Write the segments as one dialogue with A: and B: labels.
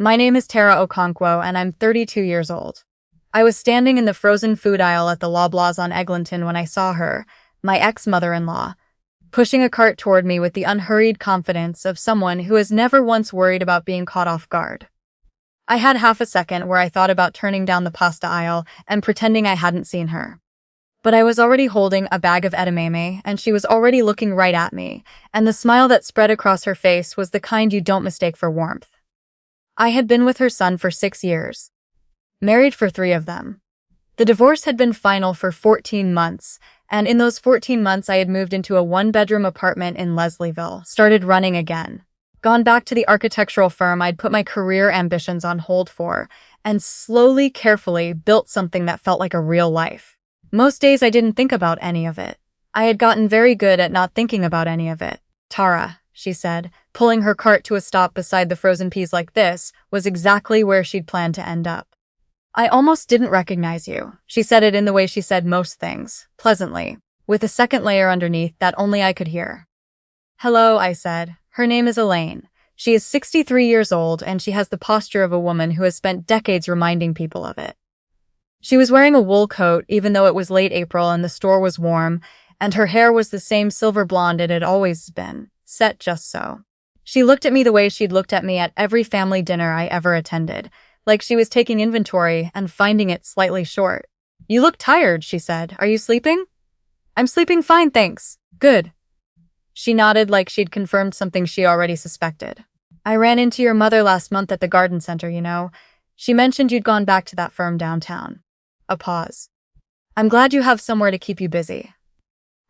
A: My name is Tara Okonkwo, and I'm 32 years old. I was standing in the frozen food aisle at the Loblaws on Eglinton when I saw her, my ex-mother-in-law, pushing a cart toward me with the unhurried confidence of someone who has never once worried about being caught off guard. I had half a second where I thought about turning down the pasta aisle and pretending I hadn't seen her. But I was already holding a bag of edamame, and she was already looking right at me, and the smile that spread across her face was the kind you don't mistake for warmth. I had been with her son for 6 years, married for 3 of them. The divorce had been final for 14 months, and in those 14 months I had moved into a 1-bedroom apartment in Leslieville, started running again, gone back to the architectural firm I'd put my career ambitions on hold for, and slowly, carefully built something that felt like a real life. Most days I didn't think about any of it. I had gotten very good at not thinking about any of it. Tara, she said, pulling her cart to a stop beside the frozen peas like this, was exactly where she'd planned to end up. I almost didn't recognize you. She said it in the way she said most things, pleasantly, with a second layer underneath that only I could hear. Hello, I said. Her name is Elaine. She is 63 years old, and she has the posture of a woman who has spent decades reminding people of it. She was wearing a wool coat, even though it was late April and the store was warm, and her hair was the same silver blonde it had always been, set just so. She looked at me the way she'd looked at me at every family dinner I ever attended, like she was taking inventory and finding it slightly short. You look tired, she said. Are you sleeping? I'm sleeping fine, thanks. Good. She nodded like she'd confirmed something she already suspected. I ran into your mother last month at the garden center, you know. She mentioned you'd gone back to that firm downtown. A pause. I'm glad you have somewhere to keep you busy.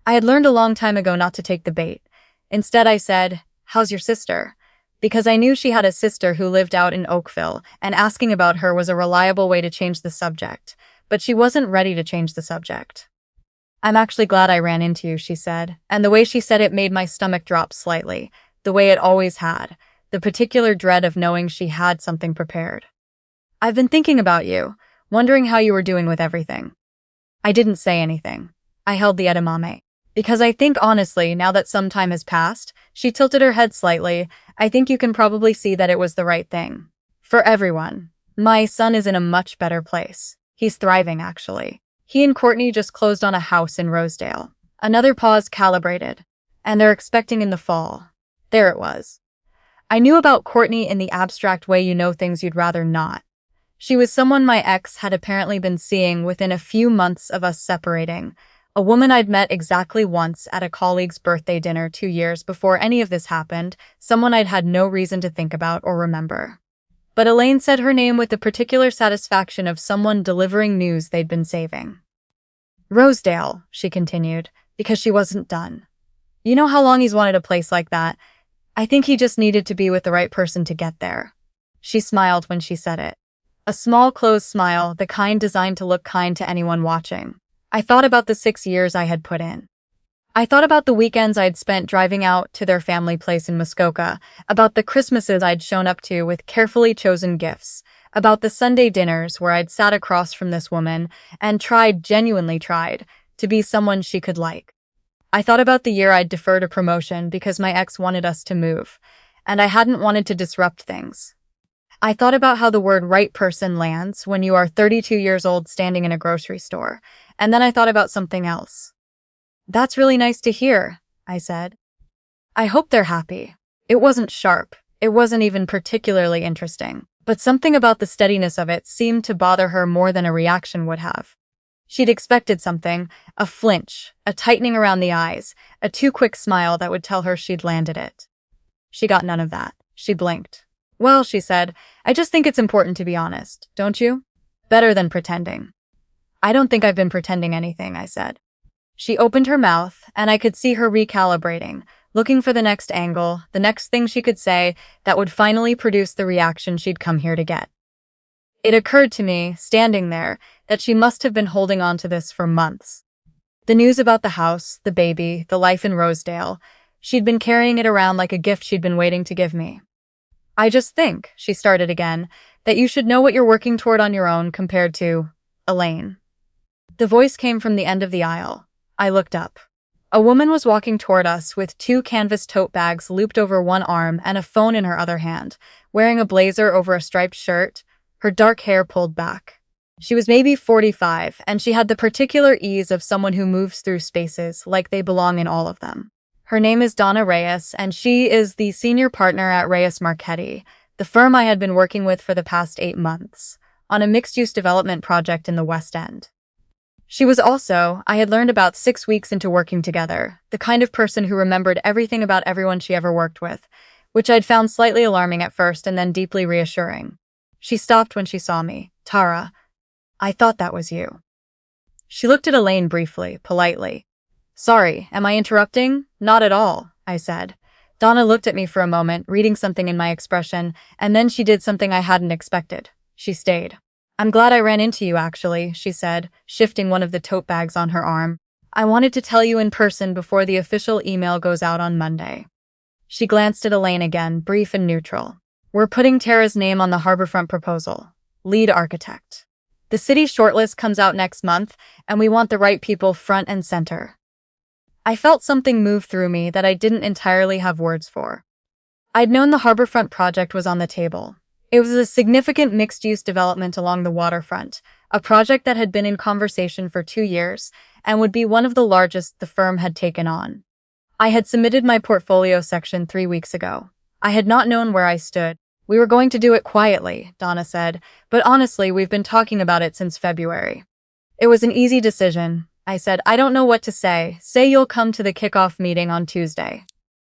A: I had learned a long time ago not to take the bait. Instead, I said, how's your sister? Because I knew she had a sister who lived out in Oakville, and asking about her was a reliable way to change the subject. But she wasn't ready to change the subject. I'm actually glad I ran into you, she said, and the way she said it made my stomach drop slightly, the way it always had, the particular dread of knowing she had something prepared. I've been thinking about you, wondering how you were doing with everything. I didn't say anything. I held the edamame. Because I think honestly, now that some time has passed, she tilted her head slightly, I think you can probably see that it was the right thing. For everyone. My son is in a much better place. He's thriving, actually. He and Courtney just closed on a house in Rosedale. Another pause calibrated. And they're expecting in the fall. There it was. I knew about Courtney in the abstract way you know things you'd rather not. She was someone my ex had apparently been seeing within a few months of us separating. A woman I'd met exactly once at a colleague's birthday dinner 2 years before any of this happened, someone I'd had no reason to think about or remember. But Elaine said her name with the particular satisfaction of someone delivering news they'd been saving. Rosedale, she continued, because she wasn't done. You know how long he's wanted a place like that? I think he just needed to be with the right person to get there. She smiled when she said it. A small closed smile, the kind designed to look kind to anyone watching. I thought about the 6 years I had put in. I thought about the weekends I'd spent driving out to their family place in Muskoka, about the Christmases I'd shown up to with carefully chosen gifts, about the Sunday dinners where I'd sat across from this woman and genuinely tried, to be someone she could like. I thought about the year I'd deferred a promotion because my ex wanted us to move, and I hadn't wanted to disrupt things. I thought about how the word right person lands when you are 32 years old standing in a grocery store, and then I thought about something else. That's really nice to hear, I said. I hope they're happy. It wasn't sharp. It wasn't even particularly interesting. But something about the steadiness of it seemed to bother her more than a reaction would have. She'd expected something, a flinch, a tightening around the eyes, a too quick smile that would tell her she'd landed it. She got none of that. She blinked. Well, she said, I just think it's important to be honest, don't you? Better than pretending. I don't think I've been pretending anything, I said. She opened her mouth, and I could see her recalibrating, looking for the next angle, the next thing she could say that would finally produce the reaction she'd come here to get. It occurred to me, standing there, that she must have been holding on to this for months. The news about the house, the baby, the life in Rosedale, she'd been carrying it around like a gift she'd been waiting to give me. I just think, she started again, that you should know what you're working toward on your own compared to Elaine. The voice came from the end of the aisle. I looked up. A woman was walking toward us with two canvas tote bags looped over one arm and a phone in her other hand, wearing a blazer over a striped shirt, her dark hair pulled back. She was maybe 45, and she had the particular ease of someone who moves through spaces like they belong in all of them. Her name is Donna Reyes, and she is the senior partner at Reyes Marchetti, the firm I had been working with for the past 8 months, on a mixed-use development project in the West End. She was also, I had learned about 6 weeks into working together, the kind of person who remembered everything about everyone she ever worked with, which I'd found slightly alarming at first and then deeply reassuring. She stopped when she saw me. "Tara, I thought that was you." She looked at Elaine briefly, politely. "Sorry, am I interrupting?" "Not at all," I said. Donna looked at me for a moment, reading something in my expression, and then she did something I hadn't expected. She stayed. "I'm glad I ran into you, actually," she said, shifting one of the tote bags on her arm. "I wanted to tell you in person before the official email goes out on Monday." She glanced at Elaine again, brief and neutral. "We're putting Tara's name on the harborfront proposal. Lead architect. The city shortlist comes out next month, and we want the right people front and center." I felt something move through me that I didn't entirely have words for. I'd known the harborfront project was on the table. It was a significant mixed-use development along the waterfront, a project that had been in conversation for 2 years and would be one of the largest the firm had taken on. I had submitted my portfolio section 3 weeks ago. I had not known where I stood. "We were going to do it quietly," Donna said, "but honestly, we've been talking about it since February." "It was an easy decision," I said. "I don't know what to say. Say you'll come to the kickoff meeting on Tuesday."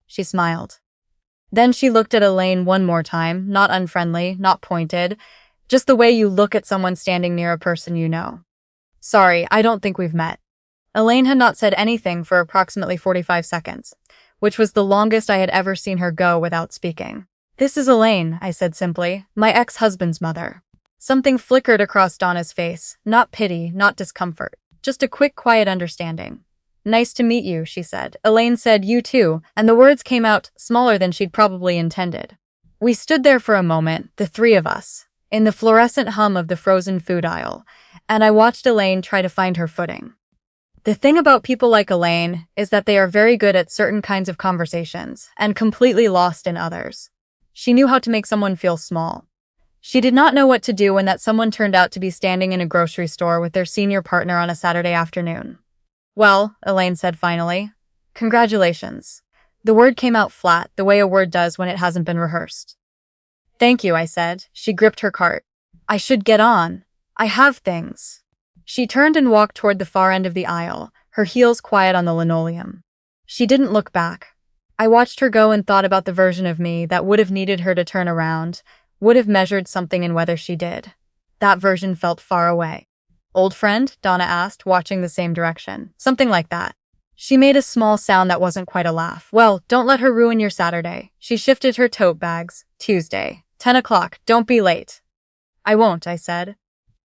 A: She smiled. Then she looked at Elaine one more time, not unfriendly, not pointed, just the way you look at someone standing near a person you know. "Sorry, I don't think we've met." Elaine had not said anything for approximately 45 seconds, which was the longest I had ever seen her go without speaking. "This is Elaine," I said simply, "my ex-husband's mother." Something flickered across Donna's face, not pity, not discomfort, just a quick, quiet understanding. "Nice to meet you," she said. Elaine said, "You too," and the words came out smaller than she'd probably intended. We stood there for a moment, the three of us, in the fluorescent hum of the frozen food aisle, and I watched Elaine try to find her footing. The thing about people like Elaine is that they are very good at certain kinds of conversations and completely lost in others. She knew how to make someone feel small. She did not know what to do when that someone turned out to be standing in a grocery store with their senior partner on a Saturday afternoon. "Well," Elaine said finally, "congratulations." The word came out flat, the way a word does when it hasn't been rehearsed. "Thank you," I said. She gripped her cart. "I should get on. I have things." She turned and walked toward the far end of the aisle, her heels quiet on the linoleum. She didn't look back. I watched her go and thought about the version of me that would have needed her to turn around, would have measured something in whether she did. That version felt far away. "Old friend?" Donna asked, watching the same direction. "Something like that." She made a small sound that wasn't quite a laugh. "Well, don't let her ruin your Saturday." She shifted her tote bags. "Tuesday, 10 o'clock, don't be late." "I won't," I said.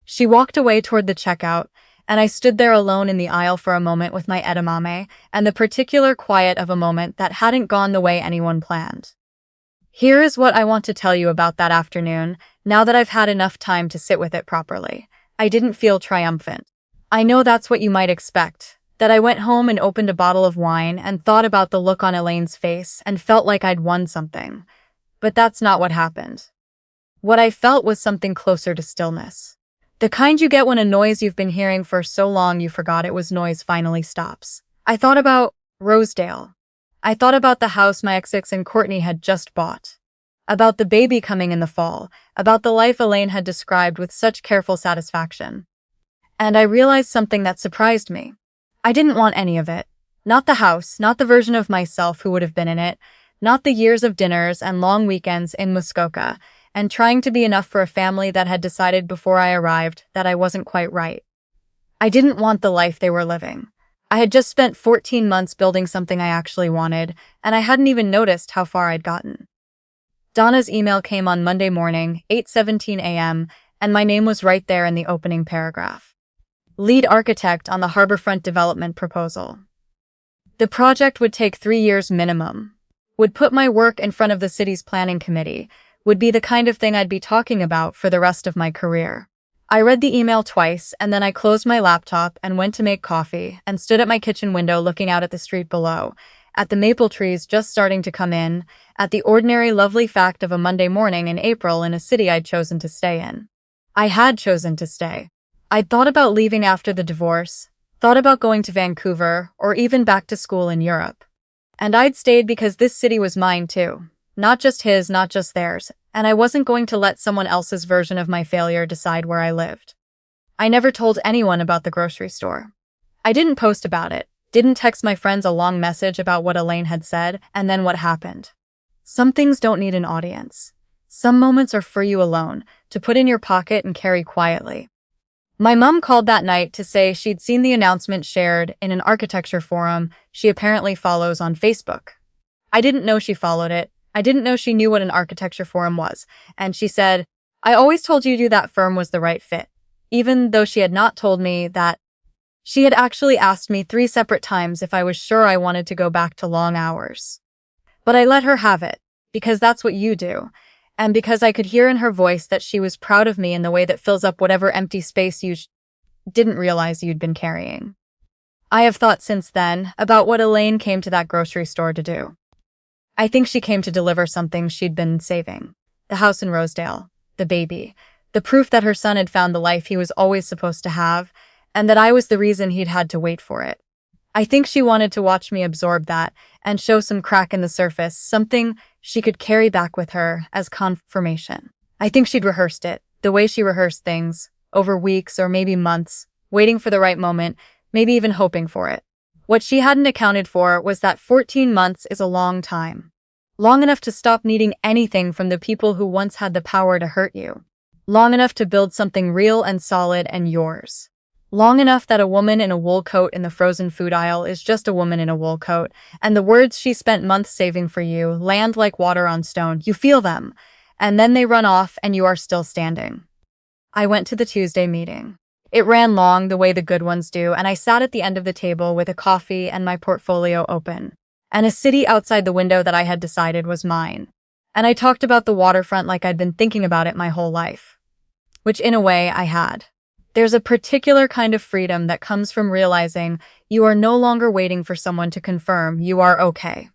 A: She walked away toward the checkout, and I stood there alone in the aisle for a moment with my edamame and the particular quiet of a moment that hadn't gone the way anyone planned. Here is what I want to tell you about that afternoon, now that I've had enough time to sit with it properly. I didn't feel triumphant. I know that's what you might expect, that I went home and opened a bottle of wine and thought about the look on Elaine's face and felt like I'd won something. But that's not what happened. What I felt was something closer to stillness. The kind you get when a noise you've been hearing for so long you forgot it was noise finally stops. I thought about Rosedale. I thought about the house my ex and Courtney had just bought. About the baby coming in the fall, about the life Elaine had described with such careful satisfaction. And I realized something that surprised me. I didn't want any of it. Not the house, not the version of myself who would have been in it, not the years of dinners and long weekends in Muskoka, and trying to be enough for a family that had decided before I arrived that I wasn't quite right. I didn't want the life they were living. I had just spent 14 months building something I actually wanted, and I hadn't even noticed how far I'd gotten. Donna's email came on Monday morning, 8:17 a.m., and my name was right there in the opening paragraph. Lead architect on the harborfront development proposal. The project would take 3 years minimum, would put my work in front of the city's planning committee, would be the kind of thing I'd be talking about for the rest of my career. I read the email twice, and then I closed my laptop and went to make coffee and stood at my kitchen window looking out at the street below, at the maple trees just starting to come in, at the ordinary lovely fact of a Monday morning in April in a city I'd chosen to stay in. I had chosen to stay. I'd thought about leaving after the divorce, thought about going to Vancouver, or even back to school in Europe. And I'd stayed because this city was mine too. Not just his, not just theirs, and I wasn't going to let someone else's version of my failure decide where I lived. I never told anyone about the grocery store. I didn't post about it, didn't text my friends a long message about what Elaine had said, and then what happened. Some things don't need an audience. Some moments are for you alone, to put in your pocket and carry quietly. My mom called that night to say she'd seen the announcement shared in an architecture forum she apparently follows on Facebook. I didn't know she followed it. I didn't know she knew what an architecture forum was. And she said, "I always told you that firm was the right fit," even though she had not told me that. She had actually asked me 3 separate times if I was sure I wanted to go back to long hours. But I let her have it, because that's what you do, and because I could hear in her voice that she was proud of me in the way that fills up whatever empty space you didn't realize you'd been carrying. I have thought since then about what Elaine came to that grocery store to do. I think she came to deliver something she'd been saving. The house in Rosedale, the baby, the proof that her son had found the life he was always supposed to have, and that I was the reason he'd had to wait for it. I think she wanted to watch me absorb that and show some crack in the surface, something she could carry back with her as confirmation. I think she'd rehearsed it, the way she rehearsed things, over weeks or maybe months, waiting for the right moment, maybe even hoping for it. What she hadn't accounted for was that 14 months is a long time. Long enough to stop needing anything from the people who once had the power to hurt you. Long enough to build something real and solid and yours. Long enough that a woman in a wool coat in the frozen food aisle is just a woman in a wool coat, and the words she spent months saving for you land like water on stone. You feel them, and then they run off and you are still standing. I went to the Tuesday meeting. It ran long, the way the good ones do, and I sat at the end of the table with a coffee and my portfolio open, and a city outside the window that I had decided was mine. And I talked about the waterfront like I'd been thinking about it my whole life. Which in a way I had. There's a particular kind of freedom that comes from realizing you are no longer waiting for someone to confirm you are okay.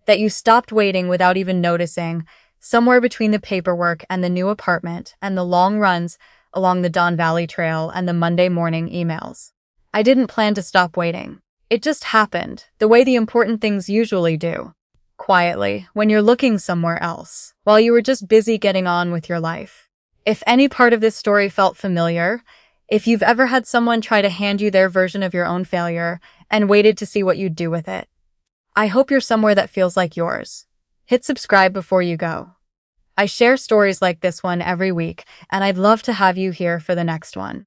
A: That you stopped waiting without even noticing, somewhere between the paperwork and the new apartment and the long runs along the Don Valley Trail and the Monday morning emails. I didn't plan to stop waiting. It just happened, the way the important things usually do. Quietly, when you're looking somewhere else, while you were just busy getting on with your life. If any part of this story felt familiar, if you've ever had someone try to hand you their version of your own failure and waited to see what you'd do with it, I hope you're somewhere that feels like yours. Hit subscribe before you go. I share stories like this one every week, and I'd love to have you here for the next one.